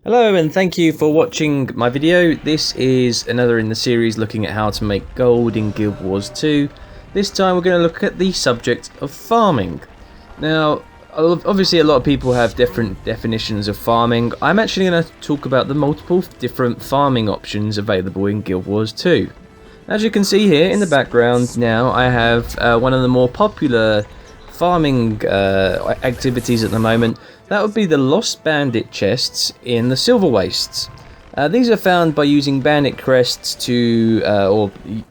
Hello and thank you for watching my video. This is another in the series looking at how to make gold in Guild Wars 2. This time we're going to look at the subject of farming. Now, obviously a lot of people have different definitions of farming. I'm actually going to talk about the multiple different farming options available in Guild Wars 2. As you can see here in the background now, I have one of the more popular farming activities at the moment. That would be the Lost Bandit chests in the Silverwastes. These are found by using bandit crests to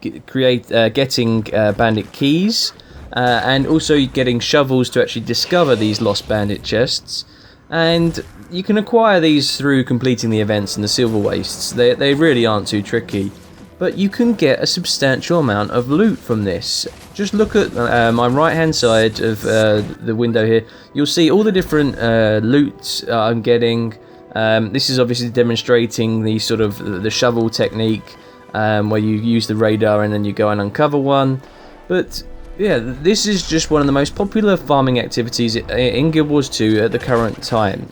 getting bandit keys, and also getting shovels to actually discover these Lost Bandit chests. And you can acquire these through completing the events in the Silverwastes. They really aren't too tricky. But you can get a substantial amount of loot from this. Just look at my right hand side of the window here. You'll see all the different loot I'm getting. This is obviously demonstrating the sort of the shovel technique, where you use the radar and then you go and uncover one. But yeah, this is just one of the most popular farming activities in Guild Wars 2 at the current time.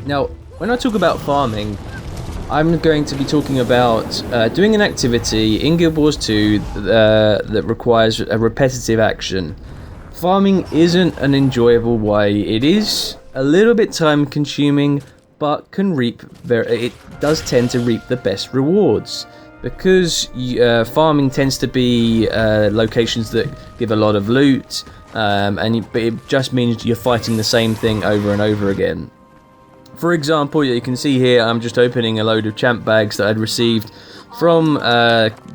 Now, when I talk about farming, I'm going to be talking about doing an activity in Guild Wars 2 that requires a repetitive action. Farming isn't an enjoyable way. It is a little bit time consuming, but it does tend to reap the best rewards. Because farming tends to be locations that give a lot of loot, but it just means you're fighting the same thing over and over again. For example, you can see here I'm just opening a load of champ bags that I'd received from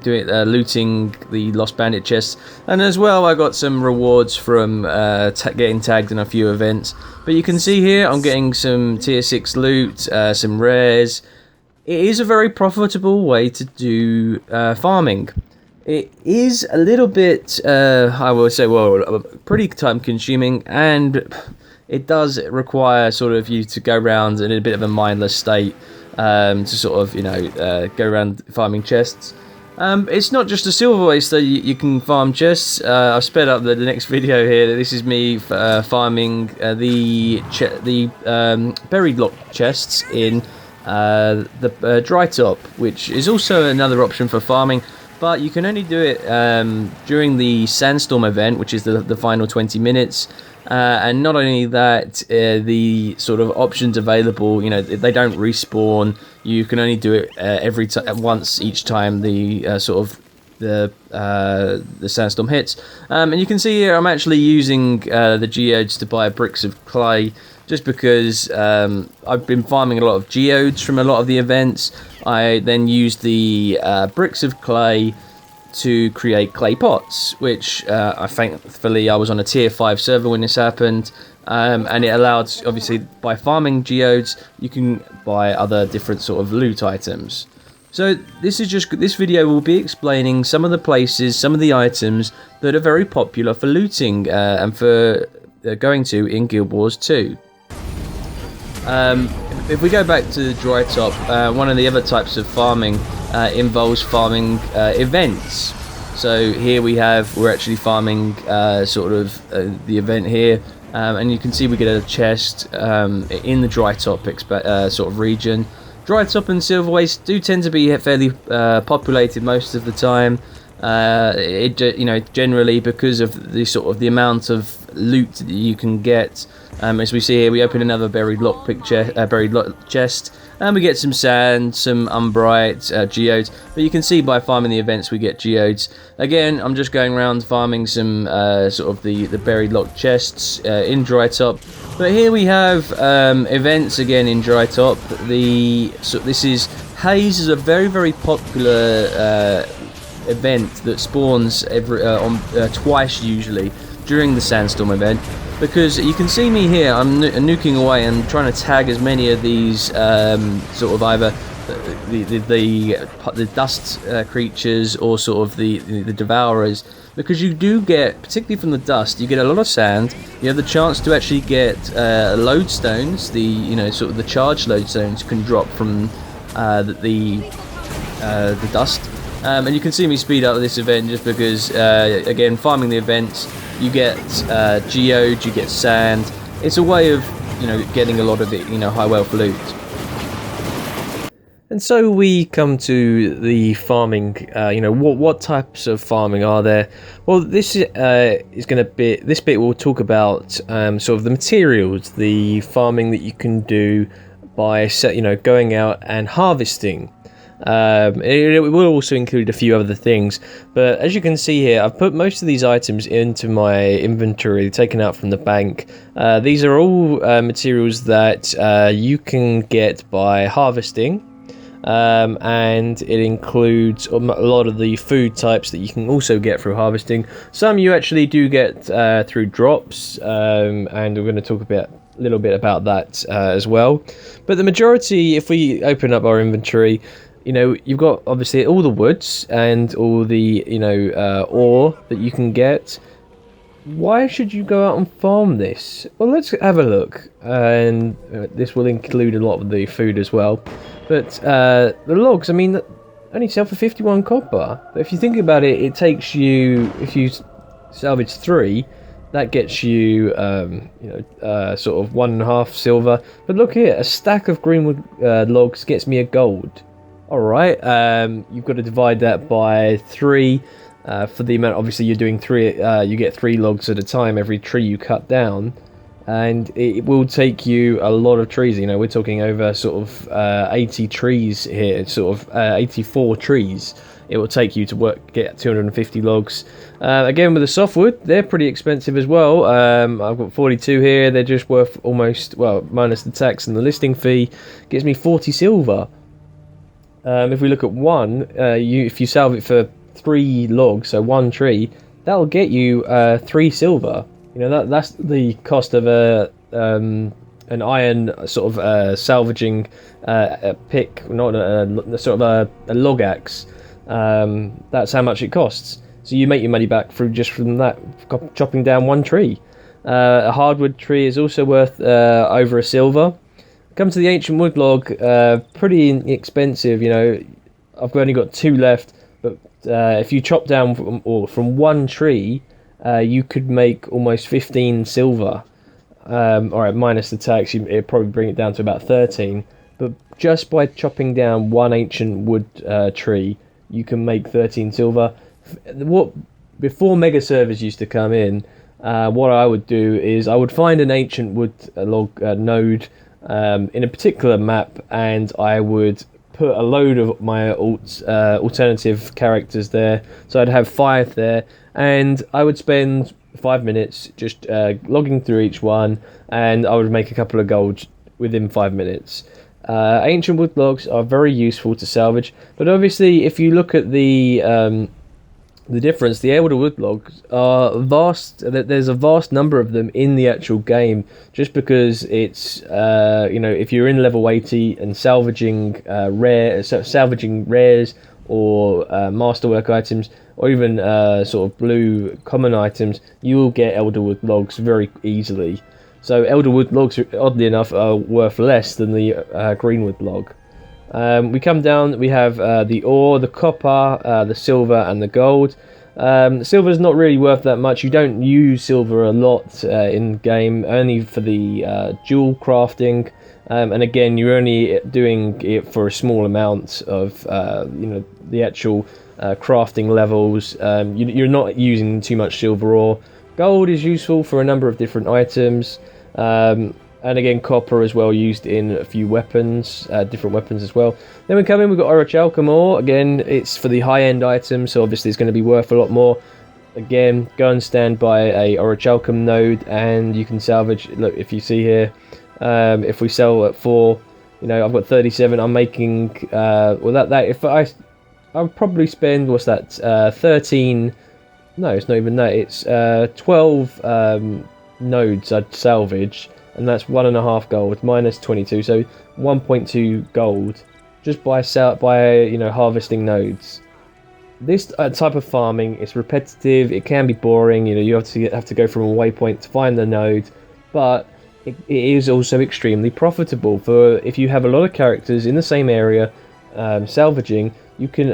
looting the Lost Bandit chests, and as well I got some rewards from getting tagged in a few events. But you can see here I'm getting some tier 6 loot, some rares. It is a very profitable way to do farming. It is a little bit, I would say, pretty time consuming, and it does require sort of you to go around in a bit of a mindless state, to sort of, go around farming chests. It's not just a silver waste that you can farm chests. I've sped up the next video here. This is me farming the buried lock chests in the dry top, which is also another option for farming. But you can only do it during the sandstorm event, which is the final 20 minutes. And not only that, the sort of options available, they don't respawn. You can only do it once each time the sandstorm hits. And you can see here I'm actually using the geodes to buy bricks of clay, just because I've been farming a lot of geodes from a lot of the events. I then used the bricks of clay to create clay pots, which thankfully I was on a tier 5 server when this happened, and it allowed, obviously, by farming geodes you can buy other different sort of loot items. So this video will be explaining some of the places, some of the items that are very popular for looting and for going to in Guild Wars 2. If we go back to the dry top, one of the other types of farming involves farming events. So here we're actually farming the event here, and you can see we get a chest in the dry top sort of region. Dry top and Silverwastes do tend to be fairly populated most of the time. Generally because of the amount of loot that you can get. As we see here, we open another buried lock chest, and we get some sand, some umbrite, geodes. But you can see by farming the events we get geodes. Again, I'm just going around farming some the buried lock chests in dry top. But here we have events again in dry top. This is Haze is a very, very popular event that spawns twice usually during the sandstorm event, because you can see me here, I'm nuking away and trying to tag as many of these either the dust creatures or the devourers, because you do get, particularly from the dust, you get a lot of sand. You have the chance to actually get lodestones. The charged lodestones can drop from the dust. And you can see me speed up this event just because, again, farming the events, you get geodes, you get sand. It's a way of, getting a lot of it, high wealth loot. And so we come to the farming. What types of farming are there? Well, this is going to be this bit. We'll talk about sort of the materials, the farming that you can do by going out and harvesting. It will also include a few other things, but as you can see here, I've put most of these items into my inventory, taken out from the bank. These are all materials that you can get by harvesting. And it includes a lot of the food types that you can also get through harvesting. Some you actually do get through drops, and we're going to talk a little bit about that as well. But the majority, if we open up our inventory, you've got obviously all the woods and all the ore that you can get. Why should you go out and farm this? Well, let's have a look, and this will include a lot of the food as well. But the logs, I mean, only sell for 51 copper. But if you think about it, it takes you, if you salvage 3, that gets you, sort of 1.5 silver. But look here, a stack of greenwood logs gets me a gold. Alright, you've got to divide that by 3. For the amount, obviously you're doing 3, you get 3 logs at a time every tree you cut down, and it will take you a lot of trees. We're talking over sort of 80 trees here, sort of 84 trees. It will take you to get 250 logs. Again, with the softwood, they're pretty expensive as well. I've got 42 here. They're just worth almost, well, minus the tax and the listing fee, gives me 40 silver. If we look at one, if you salve it for 3 logs, so 1 tree, that'll get you 3 silver. That's the cost of an iron sort of salvaging pick, not a sort of a log axe. That's how much it costs. So you make your money back from that chopping down 1 tree. A hardwood tree is also worth over a silver. Come to the ancient wood log, pretty expensive. I've only got 2 left, but if you chop down from 1 tree, you could make almost 15 silver. Alright, minus the tax, it'd probably bring it down to about 13. But just by chopping down 1 ancient wood tree, you can make 13 silver. Before mega servers used to come in, what I would do is I would find an ancient wood log node in a particular map, and I would put a load of my alternative characters there. So I'd have 5 there, and I would spend 5 minutes just logging through each one, and I would make a couple of gold within 5 minutes. Ancient wood logs are very useful to salvage, but obviously if you look at the difference, the elder wood logs are vast. There's a vast number of them in the actual game, just because it's if you're in level 80 and salvaging rares or masterwork items, or even sort of blue common items, you will get elderwood logs very easily. So elderwood logs, oddly enough, are worth less than the greenwood log. We come down, we have the ore, the copper, the silver and the gold. Silver is not really worth that much. You don't use silver a lot in game, only for the jewel crafting. And again, you're only doing it for a small amount of the actual crafting levels. You're not using too much silver ore. Gold is useful for a number of different items. And again, copper as well, used in a few weapons, different weapons as well. Then we come in, we've got orichalcum ore. Again, it's for the high-end items, so obviously it's going to be worth a lot more. Again, go and stand by a orichalcum node, and you can salvage. Look, if you see here, if we sell at 4, I've got 37. I'm making I'll probably spend, what's that? 13. No, it's not even that. It's 12 nodes I'd salvage. And that's 1.5 gold minus 22, so 1.2 gold just by harvesting nodes. This type of farming is repetitive. It can be boring. You have to go from a waypoint to find the node, but it is also extremely profitable. For if you have a lot of characters in the same area, salvaging, you can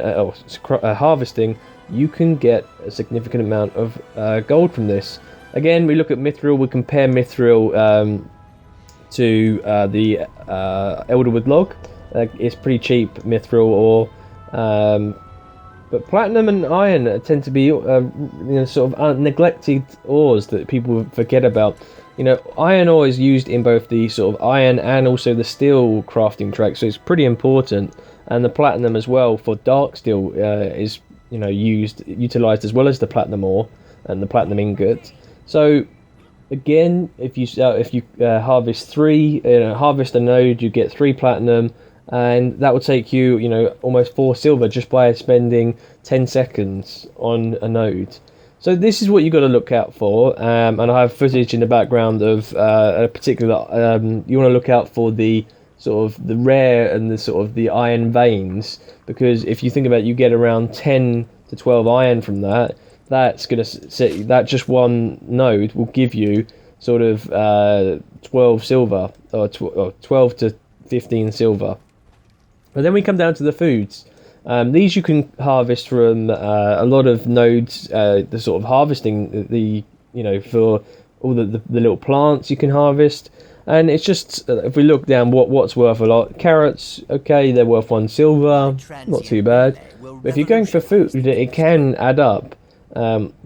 harvesting, you can get a significant amount of gold from this. Again, we look at mithril. We compare mithril to the elderwood log. it's pretty cheap mithril ore. But platinum and iron tend to be sort of neglected ores that people forget about. Iron ore is used in both the sort of iron and also the steel crafting track, so it's pretty important. And the platinum as well for dark steel is utilized as well as the platinum ore and the platinum ingot. So again, if you harvest harvest a node, you get 3 platinum, and that will take you almost 4 silver just by spending 10 seconds on a node. So this is what you got to look out for, and I have footage in the background of a particular. You want to look out for the sort of the rare and the sort of the iron veins, because if you think about it, you get around 10 to 12 iron from that. That's gonna set that just one node will give you sort of 12 silver or 12 to 15 silver. But then we come down to the foods. These you can harvest from a lot of nodes. The sort of harvesting for all the little plants you can harvest, and it's just if we look down what's worth a lot. Carrots, okay, they're worth 1 silver, not too bad. But if you're going for food, it can add up.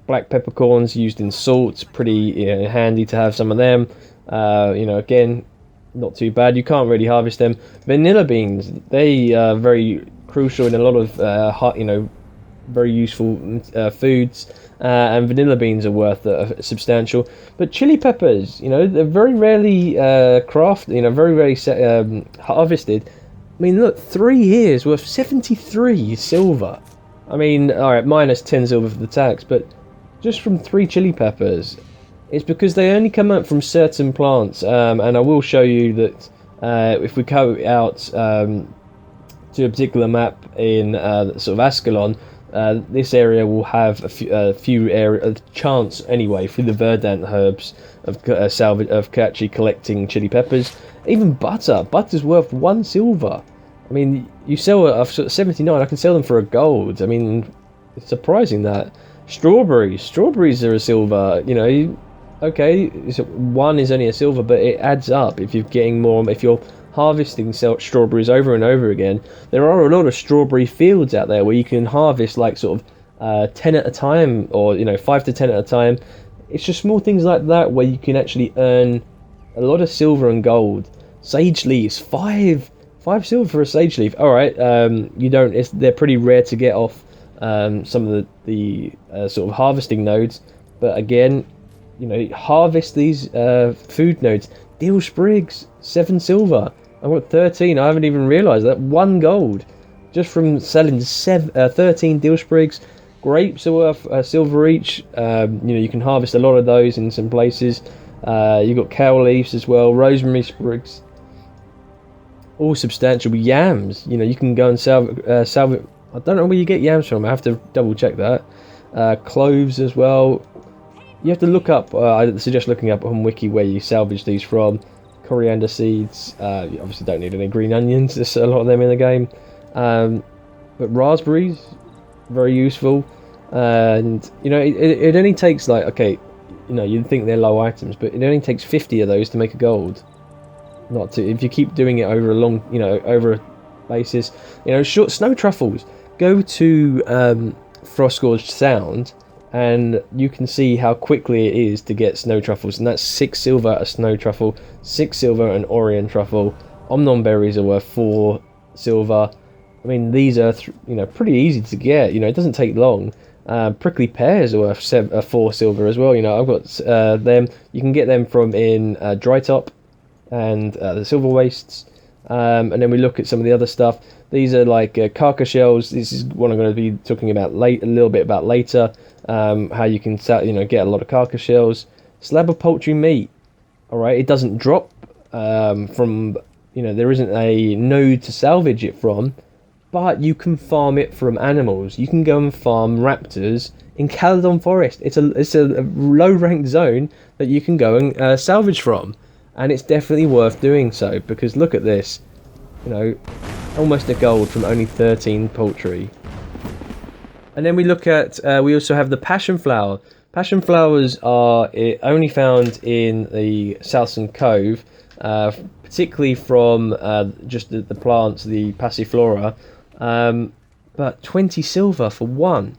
Black peppercorns used in salt, pretty handy to have some of them. Again, not too bad. You can't really harvest them. Vanilla beans, they are very crucial in a lot of very useful foods, and vanilla beans are worth substantial. But chili peppers, they're very rarely very rarely harvested. I mean, look, 3 years worth 73 silver. I mean, alright, minus 10 silver for the tax, but just from 3 chili peppers. It's because they only come out from certain plants, and I will show you that if we go out to a particular map in sort of Ascalon, this area will have a chance anyway through the verdant herbs of actually collecting chili peppers. Even butter's worth 1 silver. I mean, you sell it for 79. I can sell them for a gold. I mean, it's surprising that. Strawberries are a silver. Okay, so 1 is only a silver, but it adds up if you're getting more. If you're harvesting strawberries over and over again, there are a lot of strawberry fields out there where you can harvest like sort of 10 at a time, or 5 to 10 at a time. It's just small things like that where you can actually earn a lot of silver and gold. Sage leaves, 5 silver for a sage leaf. All right, they're pretty rare to get off some of the sort of harvesting nodes, but again, harvest these food nodes. Deal sprigs, 7 silver. I've got 13. I haven't even realised that. 1 gold just from selling 13 deal sprigs. Grapes are worth silver each. You can harvest a lot of those in some places. You've got kale leaves as well, rosemary sprigs, all substantial. Yams, you can go and salvage. I don't know where you get yams from. I have to double check that. Cloves as well. You have to look up. I suggest looking up on Wiki where you salvage these from. Coriander seeds. You obviously don't need any green onions. There's a lot of them in the game. But raspberries, very useful. And it only takes like, okay, you'd think they're low items, but it only takes 50 of those to make a gold. Not to, if you keep doing it over a long, over a basis. Short snow truffles. Go to Frostgorge Sound, and you can see how quickly it is to get snow truffles, and that's 6 silver a snow truffle, 6 silver an Orion truffle. Omnon berries are worth 4 silver. I mean, these are pretty easy to get. It doesn't take long. Prickly pears are worth 4 silver as well. I've got them. You can get them from in Drytop and the Silverwastes. And then we look at some of the other stuff. These are like karka shells. This is what I'm going to be talking about a little bit about later. How you can get a lot of karka shells. Slab of poultry meat. All right, it doesn't drop from there isn't a node to salvage it from, but you can farm it from animals. You can go and farm raptors in Caledon Forest. It's a low ranked zone that you can go and salvage from. And it's definitely worth doing so, because look at this, almost a gold from only 13 poultry. And then we look at, we also have the passion flower. Passion flowers are only found in the Southsun Cove, particularly from just the plants, the passiflora. But 20 silver for one.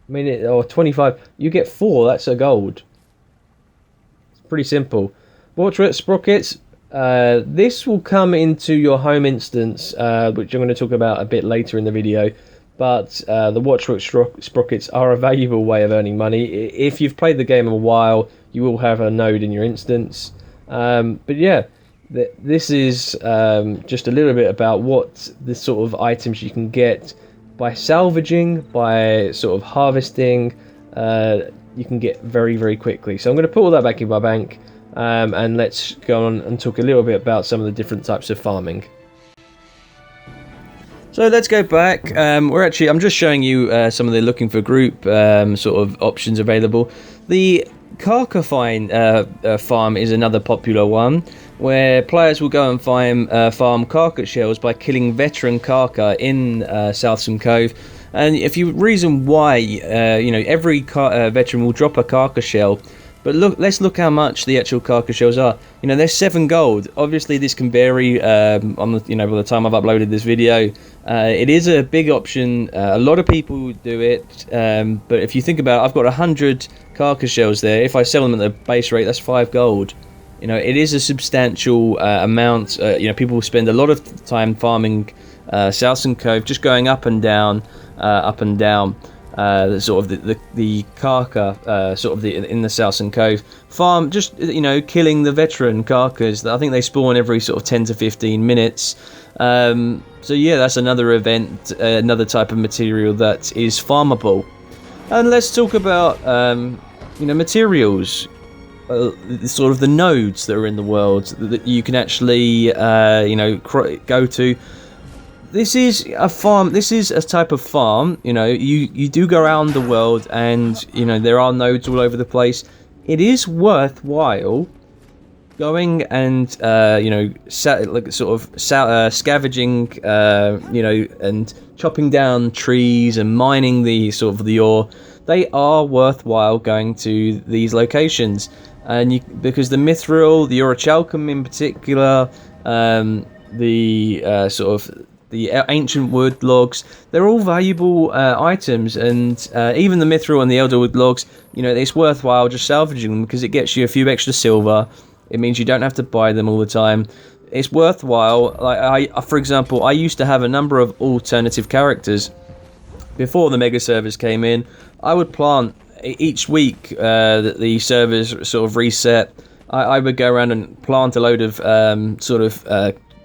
I mean, or 25. You get 4. That's a gold. It's pretty simple. Portrait sprockets. This will come into your home instance, which I'm going to talk about a bit later in the video. But the Watchwork sprockets are a valuable way of earning money. If you've played the game a while, you will have a node in your instance. But yeah, this is just a little bit about what the sort of items you can get by salvaging, by sort of harvesting. You can get very, very quickly. So I'm going to put all that back in my bank, and let's go on and talk a little bit about some of the different types of farming. So let's go back. I'm just showing you some of the looking for group sort of options available. The karka farm is another popular one, where players will go and farm karka shells by killing veteran karka in Southsun Cove. And if you reason why, every veteran will drop a karka shell. But let's look how much the actual karka shells are. They're 7 gold. Obviously, this can vary by the time I've uploaded this video. It is a big option. A lot of people do it. But if you think about it, I've got 100 karka shells there. If I sell them at the base rate, that's 5 gold. It is a substantial amount. People spend a lot of time farming Southsun Cove, just going up and down. Sort of the karka, sort of in the Southsun Cove farm, just killing the veteran karkas. I think they spawn every sort of 10 to 15 minutes. So yeah, that's another event, another type of material that is farmable. And let's talk about materials, sort of the nodes that are in the world that you can actually go to. This is a farm. This is a type of farm. You do go around the world, and there are nodes all over the place. It is worthwhile going and scavenging, and chopping down trees and mining the ore. They are worthwhile going to these locations, and because the mithril, the orichalcum in particular, the ancient wood logs, they're all valuable items, and even the mithril and the elderwood logs, it's worthwhile just salvaging them because it gets you a few extra silver. It means you don't have to buy them all the time. It's worthwhile. For example, I used to have a number of alternative characters before the mega servers came in. I would plant each week that the servers sort of reset. I would go around and plant a load of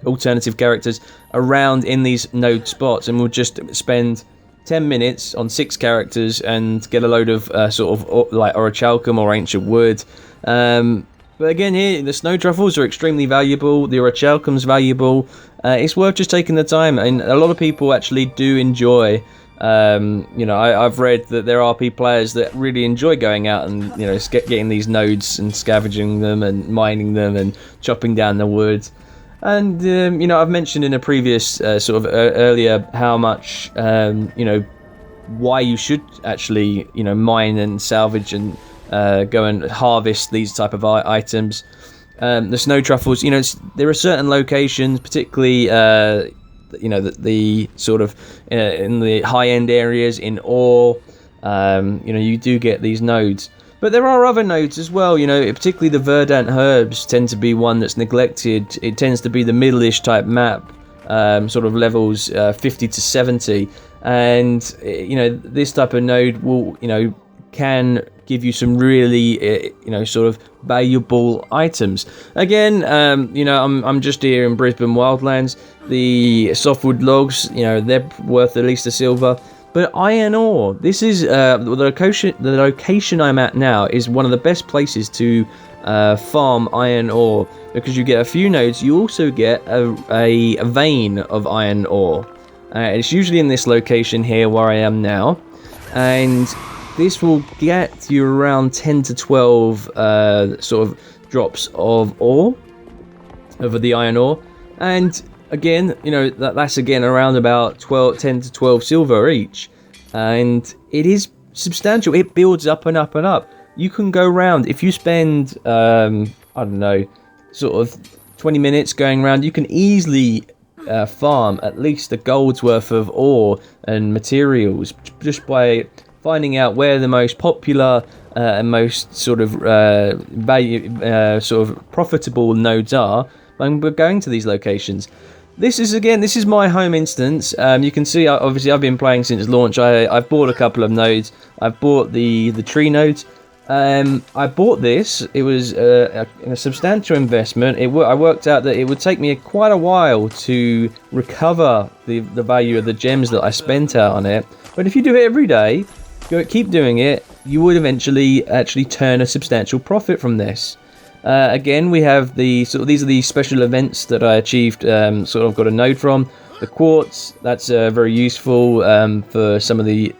alternative characters around in these node spots, and we'll just spend 10 minutes on 6 characters and get a load of orichalcum or ancient wood. But again, here the snow truffles are extremely valuable. The orichalcum's valuable. It's worth just taking the time, and a lot of people actually do enjoy. I've read that there are players that really enjoy going out and getting these nodes and scavenging them and mining them and chopping down the wood. And I've mentioned in a previous earlier how much why you should actually mine and salvage and go and harvest these type of items. The snow truffles, there are certain locations, particularly the sort of in the high end areas in ore. You do get these nodes. But there are other nodes as well, particularly the verdant herbs tend to be one that's neglected. It tends to be the middle-ish type map, sort of levels 50 to 70. And, this type of node will, can give you some really, sort of valuable items. Again, I'm just here in Brisbane Wildlands. The softwood logs, they're worth at least a silver. But iron ore, this is the location I'm at now is one of the best places to farm iron ore, because you get a few nodes. You also get a vein of iron ore. It's usually in this location here where I am now, and this will get you around 10 to 12 sort of drops of ore over the iron ore, and again, that's again around about 10 to 12 silver each, and it is substantial. It builds up and up and up. You can go around if you spend, I don't know, sort of 20 minutes going around, you can easily farm at least a gold's worth of ore and materials just by finding out where the most popular and most sort of sort of profitable nodes are, and we're going to these locations. This is my home instance. You can see, obviously, I've been playing since launch. I've bought a couple of nodes. I've bought the tree nodes. I bought this. It was a substantial investment. I worked out that it would take me quite a while to recover the value of the gems that I spent out on it. But if you do it every day, keep doing it, you would eventually actually turn a substantial profit from this. Again, we have these are the special events that I achieved, sort of got a node from. The quartz, that's very useful for some of the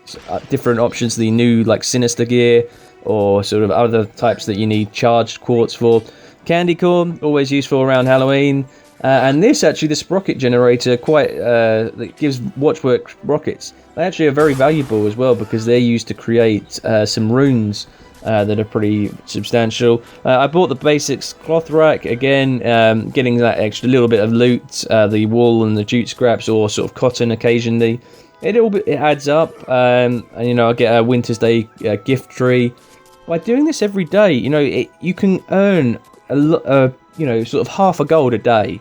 different options, the new like sinister gear, or sort of other types that you need charged quartz for. Candy corn, always useful around Halloween. And this actually, the sprocket generator, that gives Watchworks rockets. They actually are very valuable as well because they're used to create some runes that are pretty substantial. I bought the basics cloth rack again, getting that extra little bit of loot, the wool and the jute scraps, or sort of cotton occasionally. It adds up, and I get a Winter's Day gift tree. By doing this every day, you can earn sort of half a gold a day.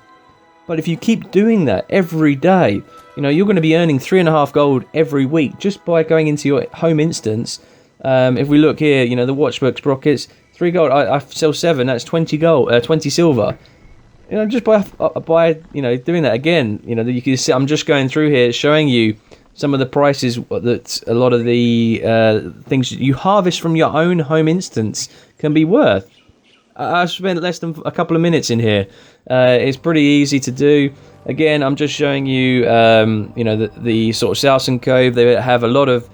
But if you keep doing that every day, you're going to be earning 3.5 gold every week just by going into your home instance. If we look here, the Watchworks sprockets, 3 gold. I sell 7. That's 20 gold, 20 silver. Just by doing that again. You can see I'm just going through here showing you some of the prices that a lot of the things you harvest from your own home instance can be worth. I've spent less than a couple of minutes in here. It's pretty easy to do. Again, I'm just showing you, the sort of Southsun Cove. They have a lot of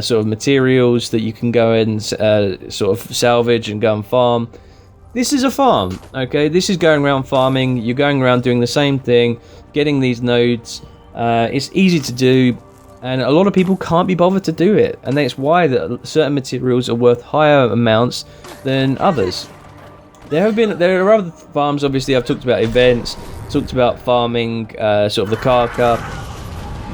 sort of materials that you can go and sort of salvage and go and farm. This is a farm, okay? This is going around farming. You're going around doing the same thing, getting these nodes. It's easy to do, and a lot of people can't be bothered to do it. And that's why certain materials are worth higher amounts than others. There are other farms, obviously. I've talked about events, talked about farming, sort of the karka.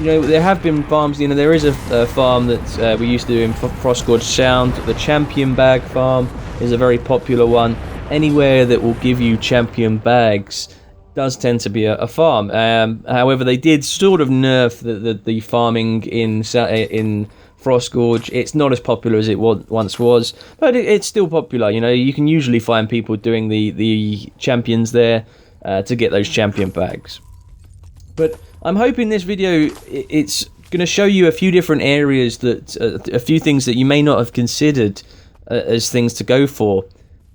There have been farms. There is a farm that we used to do in Frostgorge Sound. The Champion Bag Farm is a very popular one. Anywhere that will give you champion bags does tend to be a farm. However, they did sort of nerf the farming in Frostgorge. It's not as popular as it once was, but it's still popular. You can usually find people doing the champions there to get those champion bags. But I'm hoping this video, it's going to show you a few different areas a few things that you may not have considered as things to go for.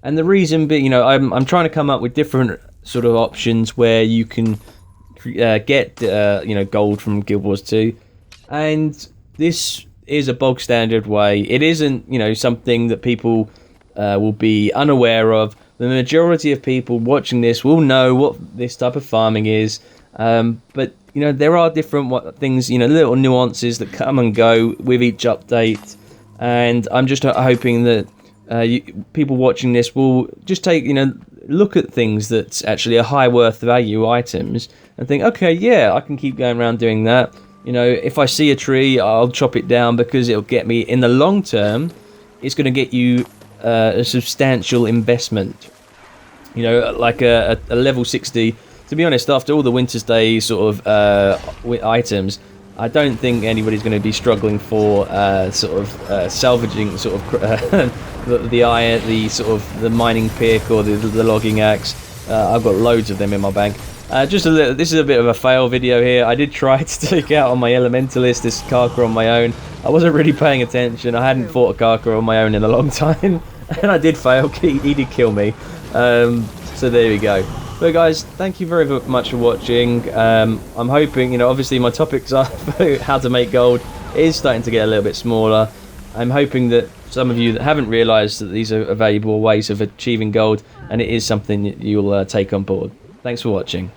And the reason being, I'm trying to come up with different sort of options where you can get gold from Guild Wars 2, and this is a bog standard way. It isn't something that people will be unaware of. The majority of people watching this will know what this type of farming is, but there are different things, little nuances that come and go with each update, and I'm just hoping that people watching this will just take look at things that actually are high worth value items and think, okay, yeah, I can keep going around doing that. If I see a tree, I'll chop it down because it'll get me, in the long term, it's going to get you a substantial investment. Like a level 60. To be honest, after all the Winter's Day sort of items, I don't think anybody's going to be struggling for salvaging sort of the iron, the mining pick or the logging axe. I've got loads of them in my bank. This is a bit of a fail video here. I did try to take out on my elementalist this karka on my own. I wasn't really paying attention. I hadn't fought a karka on my own in a long time, and I did fail. He did kill me. So there we go. But guys, thank you very much for watching. I'm hoping, obviously my topics are how to make gold is starting to get a little bit smaller. I'm hoping that some of you that haven't realised that these are valuable ways of achieving gold, and it is something that you'll take on board. Thanks for watching.